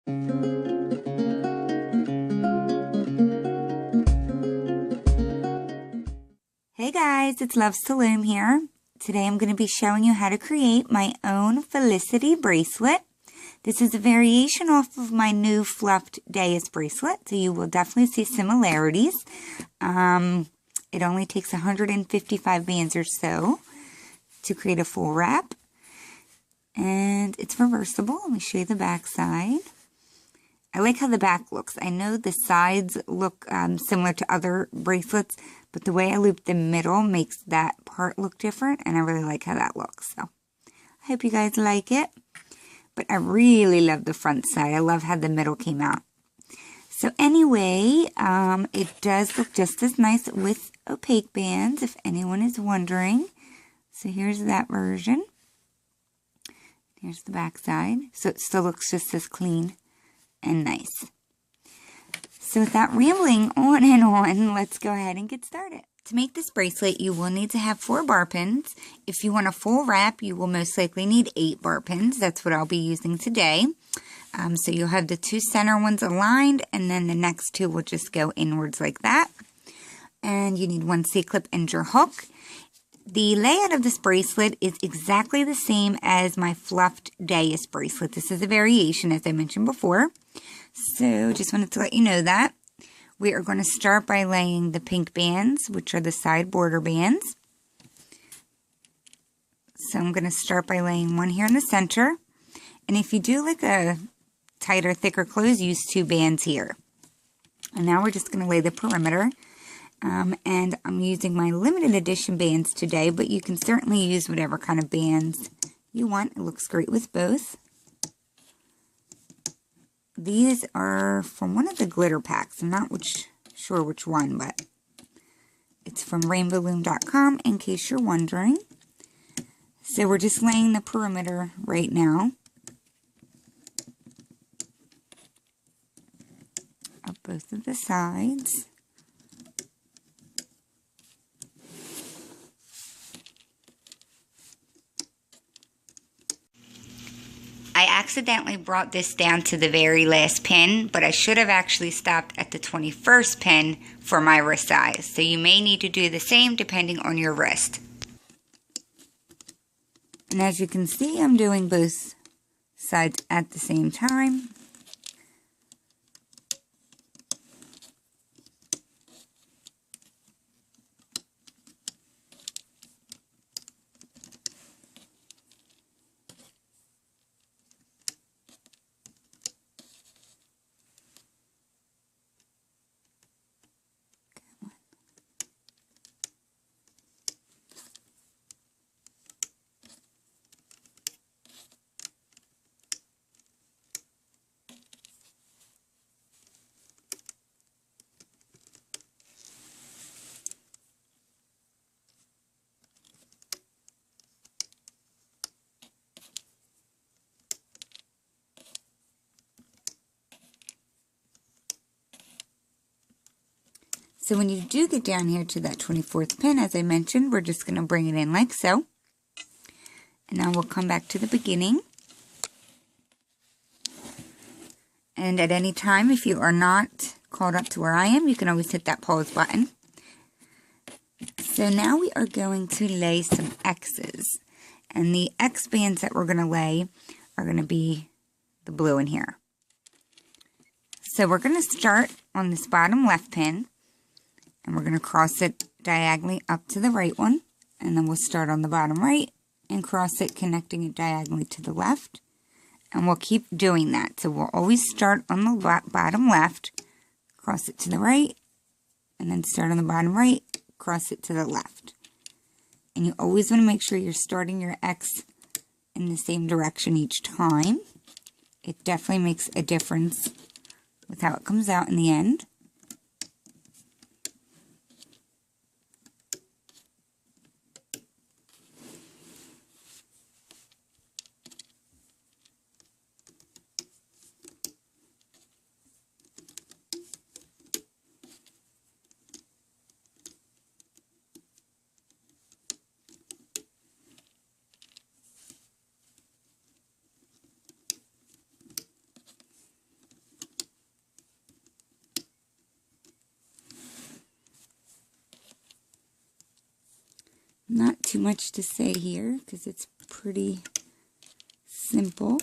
Hey guys, it's Loves to Loom here. Today I'm going to be showing you how to create my own Felicity bracelet. This is a variation off of my new fluffed dais bracelet, so you will definitely see similarities. It only takes 155 bands or so to create a full wrap, and it's reversible. Let me show you the back side. I like how the back looks. I know the sides look similar to other bracelets, but the way I loop the middle makes that part look different, and I really like how that looks. So I hope you guys like it. But I really love the front side. I love how the middle came out. So anyway, it does look just as nice with opaque bands, if anyone is wondering. So here's that version. Here's the back side. So it still looks just as clean and nice. So without rambling on and on, let's go ahead and get started. To make this bracelet, you will need to have 4 bar pins. If you want a full wrap, you will most likely need 8 bar pins. That's what I'll be using today. So you'll have the 2 center ones aligned, and then the next 2 will just go inwards like that. And you need 1 C-clip and your hook. The layout of this bracelet is exactly the same as my fluffed dais bracelet. This is a variation, as I mentioned before. So just wanted to let you know that. We are going to start by laying the pink bands, which are the side border bands. So I'm going to start by laying 1 here in the center. And if you do like a tighter, thicker close, use 2 bands here. And now we're just going to lay the perimeter. And I'm using my limited edition bands today, but you can certainly use whatever kind of bands you want. It looks great with both. These are from one of the glitter packs. I'm not sure which one, but it's from rainbowloom.com in case you're wondering. So we're just laying the perimeter right now of both of the sides. I accidentally brought this down to the very last pin, but I should have actually stopped at the 21st pin for my wrist size. So you may need to do the same depending on your wrist. And as you can see, I'm doing both sides at the same time. So when you do get down here to that 24th pin, as I mentioned, we're just going to bring it in like so. And now we'll come back to the beginning. And at any time, if you are not caught up to where I am, you can always hit that pause button. So now we are going to lay some X's. And the X bands that we're going to lay are going to be the blue in here. So we're going to start on this bottom left pin. And we're going to cross it diagonally up to the right one. And then we'll start on the bottom right and cross it, connecting it diagonally to the left. And we'll keep doing that. So we'll always start on the bottom left, cross it to the right, and then start on the bottom right, cross it to the left. And you always want to make sure you're starting your X in the same direction each time. It definitely makes a difference with how it comes out in the end. too much to say here because it's pretty simple.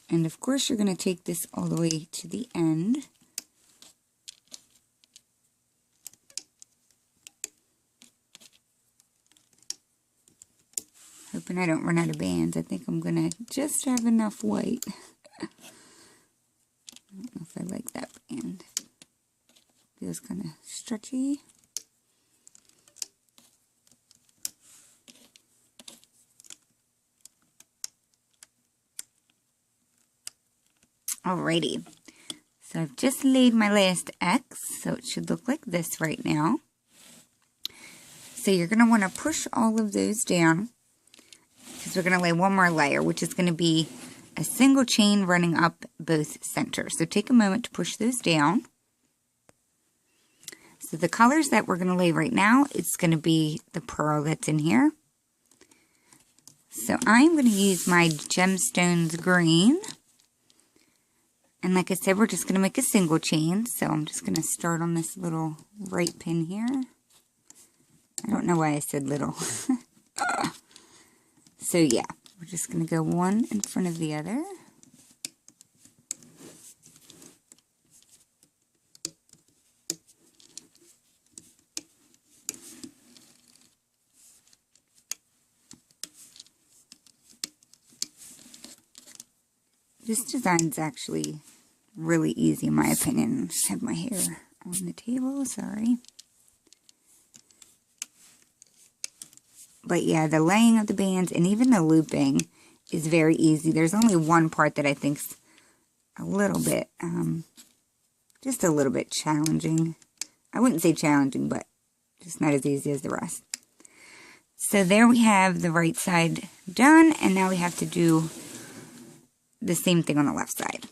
And of course you're going to take this all the way to the end. Hoping I don't run out of bands. I think I'm going to just have enough white. I don't know if I like that band. Feels kind of stretchy. Alrighty, so I've just laid my last X, so it should look like this right now. So you're going to want to push all of those down, because we're going to lay one more layer, which is going to be a single chain running up both centers. So take a moment to push those down. So the colors that we're going to lay right now, it's going to be the pearl that's in here. So I'm going to use my Gemstones Green. And like I said, we're just going to make a single chain. So I'm just going to start on this little right pin here. I don't know why I said little. So yeah, we're just going to go one in front of the other. This design's actually really easy in my opinion. I just have my hair on the table, sorry. But yeah, the laying of the bands and even the looping is very easy. There's only one part that I think's a little bit, just a little bit challenging. I wouldn't say challenging, but just not as easy as the rest. So there we have the right side done, and now we have to do the same thing on the left side.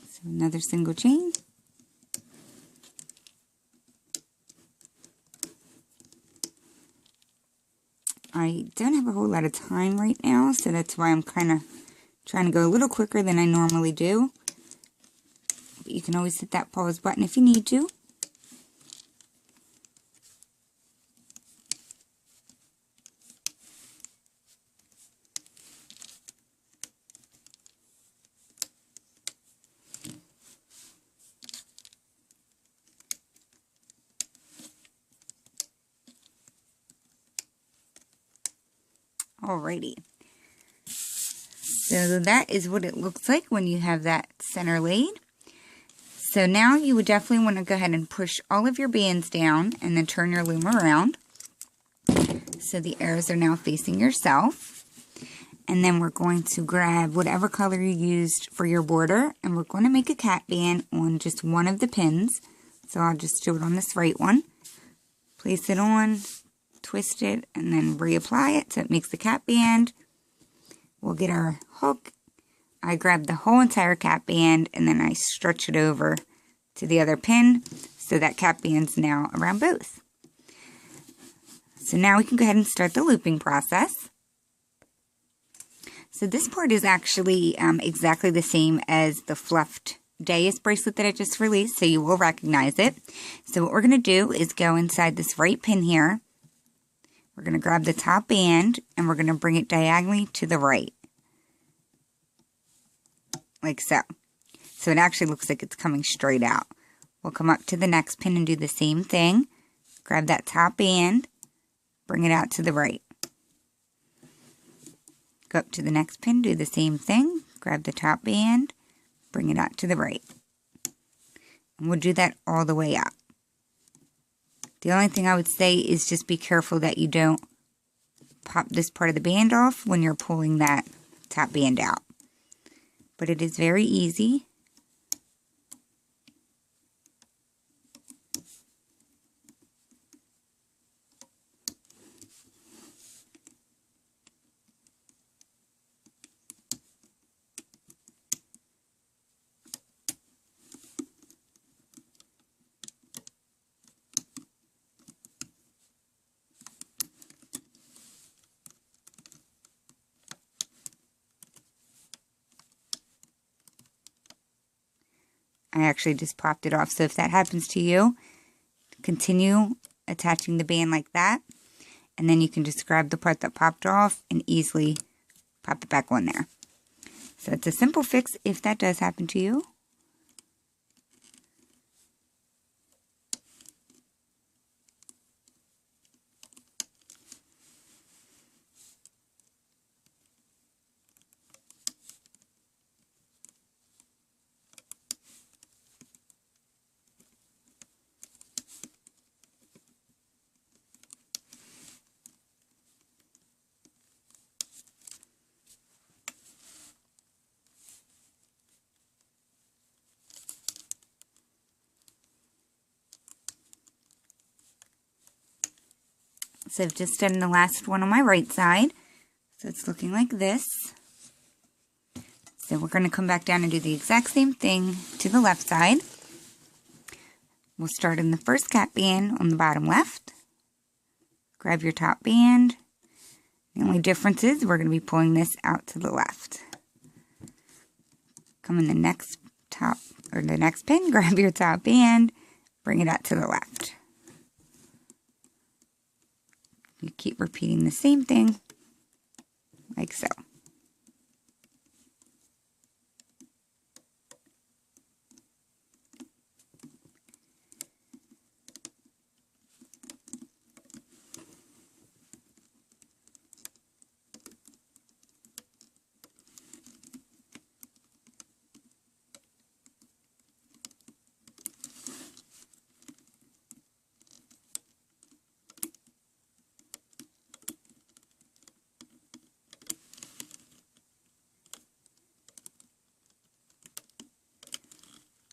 So another single chain. I don't have a whole lot of time right now, so that's why I'm kind of trying to go a little quicker than I normally do. But you can always hit that pause button if you need to. Alrighty, so that is what it looks like when you have that center laid. So now you would definitely want to go ahead and push all of your bands down and then turn your loom around. So the arrows are now facing yourself. And then we're going to grab whatever color you used for your border, and we're going to make a cap band on just one of the pins. So I'll just do it on this right one. Place it on, twist it, and then reapply it so it makes the cap band. We'll get our hook. I grab the whole entire cap band and then I stretch it over to the other pin, so that cap band's now around both. So now we can go ahead and start the looping process. So this part is actually exactly the same as the fluffed dais bracelet that I just released, so you will recognize it. So what we're going to do is go inside this right pin here. We're going to grab the top band and we're going to bring it diagonally to the right. Like so. So it actually looks like it's coming straight out. We'll come up to the next pin and do the same thing. Grab that top band, bring it out to the right. Go up to the next pin, do the same thing. Grab the top band, bring it out to the right. And we'll do that all the way up. The only thing I would say is just be careful that you don't pop this part of the band off when you're pulling that top band out. But it is very easy. I actually just popped it off. So if that happens to you, continue attaching the band like that. And then you can just grab the part that popped off and easily pop it back on there. So it's a simple fix if that does happen to you. So I've just done the last one on my right side. So it's looking like this. So we're going to come back down and do the exact same thing to the left side. We'll start in the first cap band on the bottom left. Grab your top band. The only difference is we're going to be pulling this out to the left. Come in the next top, or the next pin, grab your top band, bring it out to the left. You keep repeating the same thing, like so.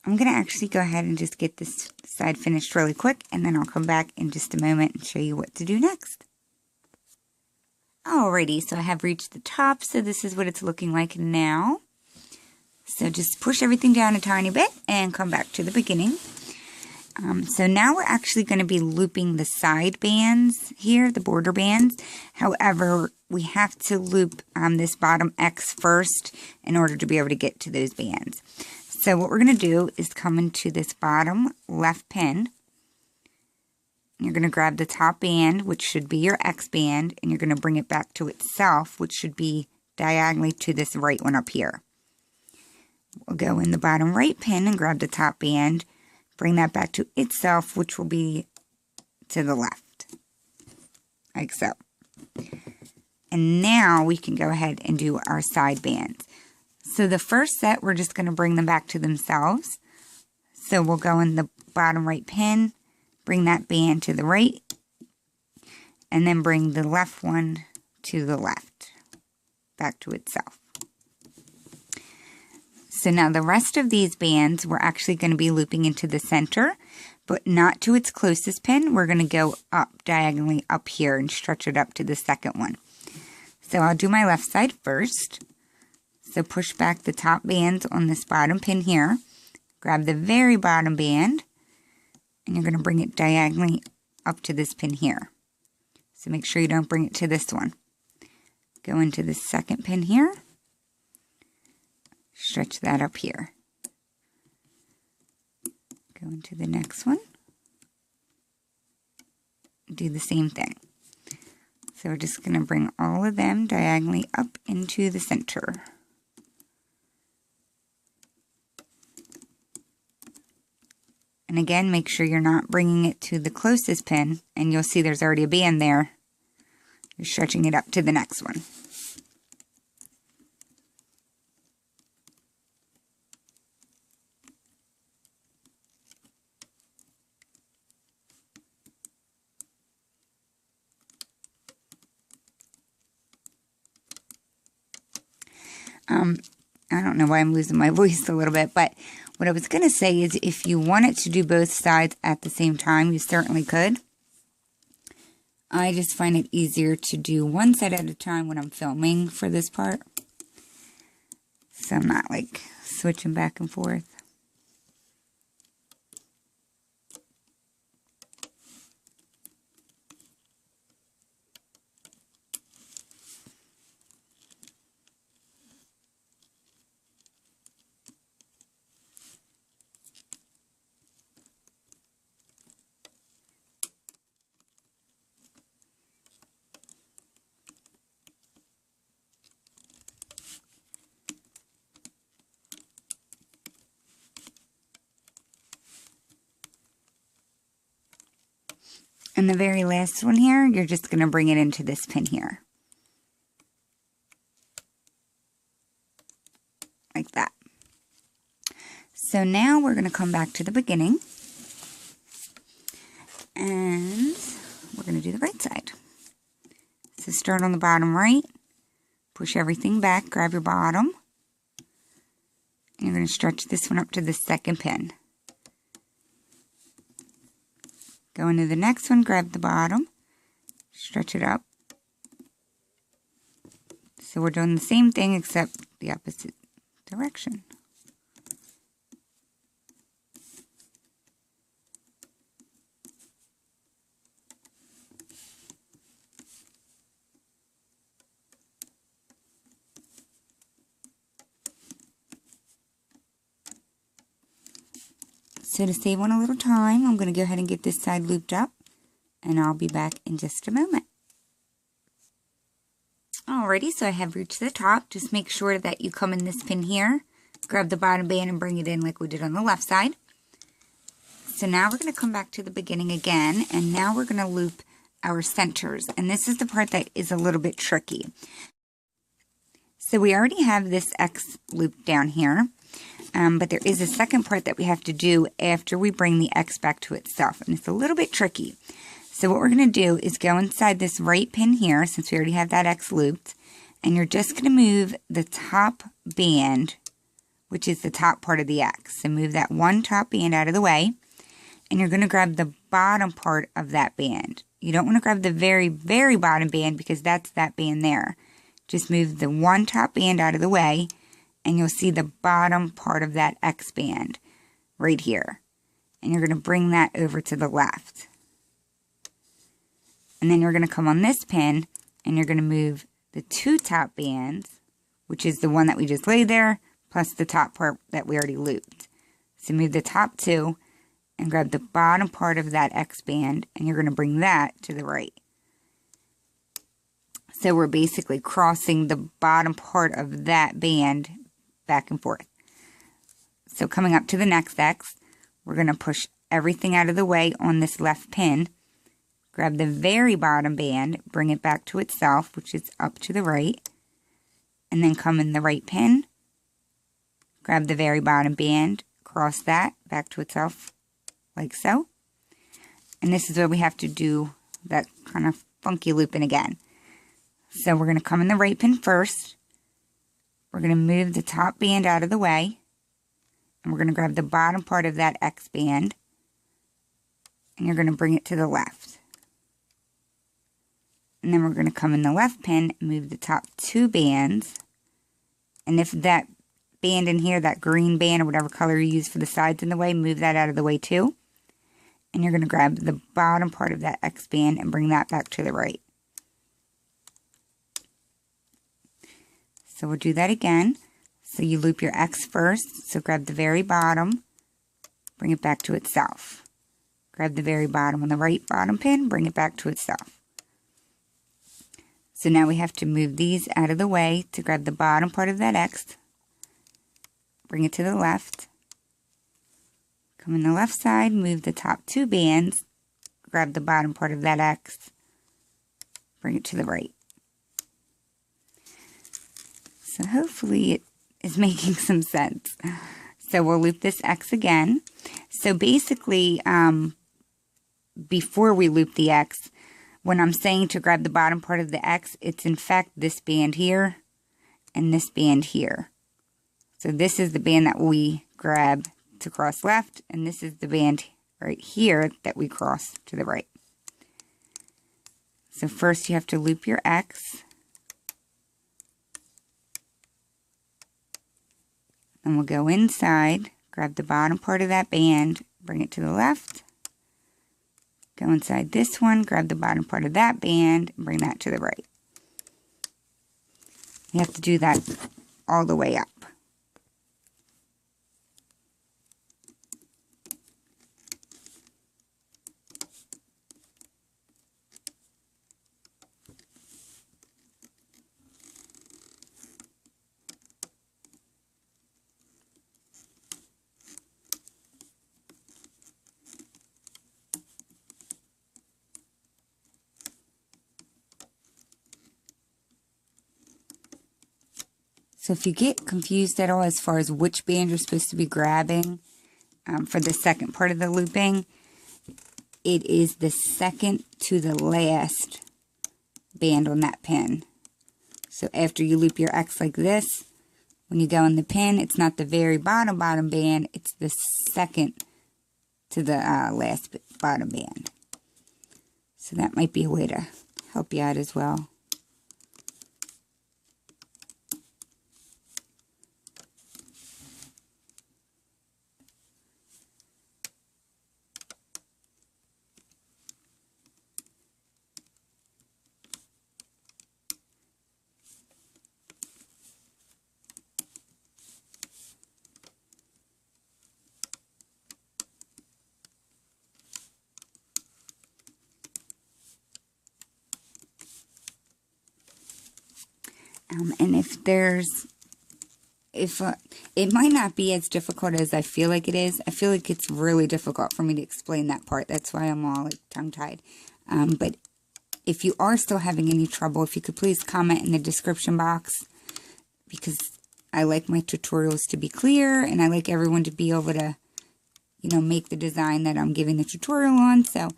I'm going to actually go ahead and just get this side finished really quick, and then I'll come back in just a moment and show you what to do next. Alrighty, so I have reached the top, so this is what it's looking like now. So just push everything down a tiny bit and come back to the beginning. So now we're actually going to be looping the side bands here, the border bands. However, we have to loop this bottom X first in order to be able to get to those bands. So what we're going to do is come into this bottom left pin. You're going to grab the top band, which should be your X band, and you're going to bring it back to itself, which should be diagonally to this right one up here. We'll go in the bottom right pin and grab the top band, bring that back to itself, which will be to the left, like so. And now we can go ahead and do our side bands. So the first set, we're just going to bring them back to themselves. So we'll go in the bottom right pin, bring that band to the right, and then bring the left one to the left, back to itself. So now the rest of these bands, we're actually going to be looping into the center, but not to its closest pin. We're going to go up, diagonally up here, and stretch it up to the second one. So I'll do my left side first. So push back the top bands on this bottom pin here. Grab the very bottom band, and you're going to bring it diagonally up to this pin here. So make sure you don't bring it to this one. Go into the second pin here. Stretch that up here. Go into the next one. Do the same thing. So we're just going to bring all of them diagonally up into the center. And again, make sure you're not bringing it to the closest pin, and you'll see there's already a band there. You're stretching it up to the next one. I don't know why I'm losing my voice a little bit, but what I was going to say is if you wanted to do both sides at the same time, you certainly could. I just find it easier to do one side at a time when I'm filming for this part. So I'm not like switching back and forth. And the very last one here, you're just going to bring it into this pin here. Like that. So now we're going to come back to the beginning. And we're going to do the right side. So start on the bottom right. Push everything back. Grab your bottom. And you're going to stretch this one up to the second pin. Go into the next one. Grab the bottom. Stretch it up. So we're doing the same thing except the opposite direction. So to save on a little time, I'm going to go ahead and get this side looped up, and I'll be back in just a moment. Alrighty, so I have reached the top. Just make sure that you come in this pin here, grab the bottom band and bring it in like we did on the left side. So now we're going to come back to the beginning again, and now we're going to loop our centers, and this is the part that is a little bit tricky. So we already have this X loop down here. But there is a second part that we have to do after we bring the X back to itself, and it's a little bit tricky. So what we're going to do is go inside this right pin here, since we already have that X looped, and you're just going to move the top band, which is the top part of the X. So move that one top band out of the way, and you're going to grab the bottom part of that band. You don't want to grab the very, very bottom band because that's that band there. Just move the one top band out of the way, and you'll see the bottom part of that X band right here. And you're going to bring that over to the left. And then you're going to come on this pin, and you're going to move the two top bands, which is the one that we just laid there, plus the top part that we already looped. So move the top two, and grab the bottom part of that X band, and you're going to bring that to the right. So we're basically crossing the bottom part of that band back and forth. So coming up to the next X, we're going to push everything out of the way on this left pin, grab the very bottom band, bring it back to itself, which is up to the right, and then come in the right pin, grab the very bottom band, cross that back to itself like so. And this is where we have to do that kind of funky looping again. So we're going to come in the right pin first. We're going to move the top band out of the way, and we're going to grab the bottom part of that X band, and you're going to bring it to the left. And then we're going to come in the left pin and move the top two bands, and if that band in here, that green band or whatever color you use for the sides in the way, move that out of the way too. And you're going to grab the bottom part of that X band and bring that back to the right. So we'll do that again. So you loop your X first. So grab the very bottom, bring it back to itself. Grab the very bottom on the right bottom pin, bring it back to itself. So now we have to move these out of the way to grab the bottom part of that X, bring it to the left. Come on the left side, move the top two bands, grab the bottom part of that X, bring it to the right. So hopefully it is making some sense. So we'll loop this X again. So basically, before we loop the X, when I'm saying to grab the bottom part of the X, it's in fact this band here and this band here. So this is the band that we grab to cross left, and this is the band right here that we cross to the right. So first you have to loop your X. And we'll go inside, grab the bottom part of that band, bring it to the left. Go inside this one, grab the bottom part of that band, and bring that to the right. You have to do that all the way up. So if you get confused at all as far as which band you're supposed to be grabbing for the second part of the looping, it is the second to the last band on that pin. So after you loop your X like this, when you go in the pin, it's not the very bottom band, it's the second to the last bottom band. So that might be a way to help you out as well. And it might not be as difficult as I feel like it is. I feel like it's really difficult for me to explain that part. That's why I'm all like tongue-tied. But if you are still having any trouble, if you could please comment in the description box, because I like my tutorials to be clear and I like everyone to be able to, you know, make the design that I'm giving the tutorial on. So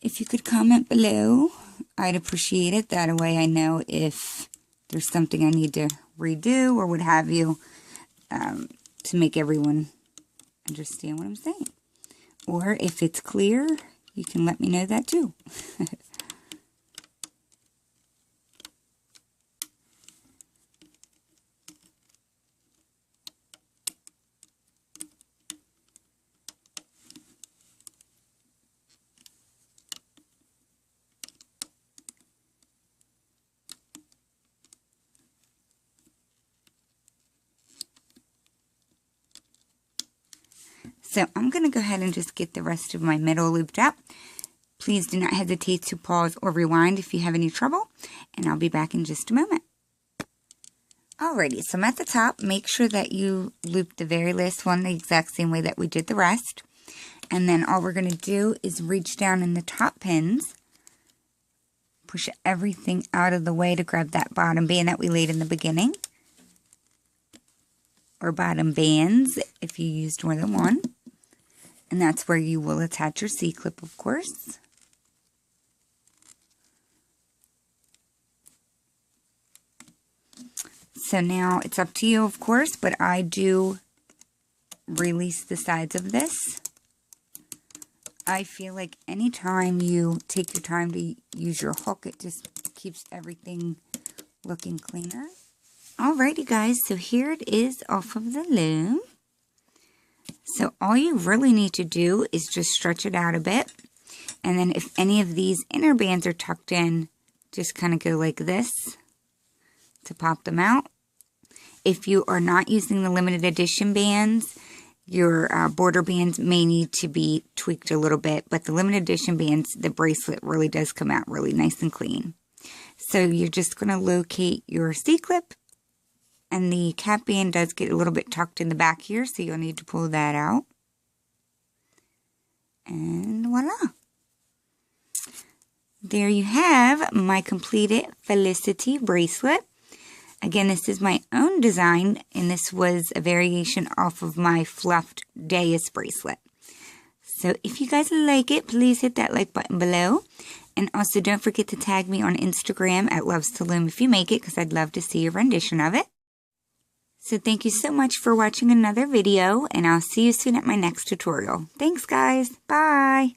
if you could comment below, I'd appreciate it. That way I know if there's something I need to redo or what have you, to make everyone understand what I'm saying. Or if it's clear, you can let me know that too. So I'm going to go ahead and just get the rest of my middle looped up. Please do not hesitate to pause or rewind if you have any trouble, and I'll be back in just a moment. Alrighty, so I'm at the top. Make sure that you loop the very last one the exact same way that we did the rest. And then all we're going to do is reach down in the top pins, push everything out of the way to grab that bottom band that we laid in the beginning, or bottom bands if you used more than one. And that's where you will attach your C-clip, of course. So now it's up to you, of course, but I do release the sides of this. I feel like anytime you take your time to use your hook, it just keeps everything looking cleaner. Alrighty guys, so here it is off of the loom. So all you really need to do is just stretch it out a bit. And then if any of these inner bands are tucked in, just kind of go like this to pop them out. If you are not using the limited edition bands, your border bands may need to be tweaked a little bit. But the limited edition bands, the bracelet really does come out really nice and clean. So you're just going to locate your C-clip. And the cap band does get a little bit tucked in the back here, so you'll need to pull that out. And voila. There you have my completed Felicity bracelet. Again, this is my own design, and this was a variation off of my fluffed dais bracelet. So if you guys like it, please hit that like button below. And also don't forget to tag me on Instagram at Loves to Loom if you make it, because I'd love to see your rendition of it. So thank you so much for watching another video, and I'll see you soon at my next tutorial. Thanks guys. Bye.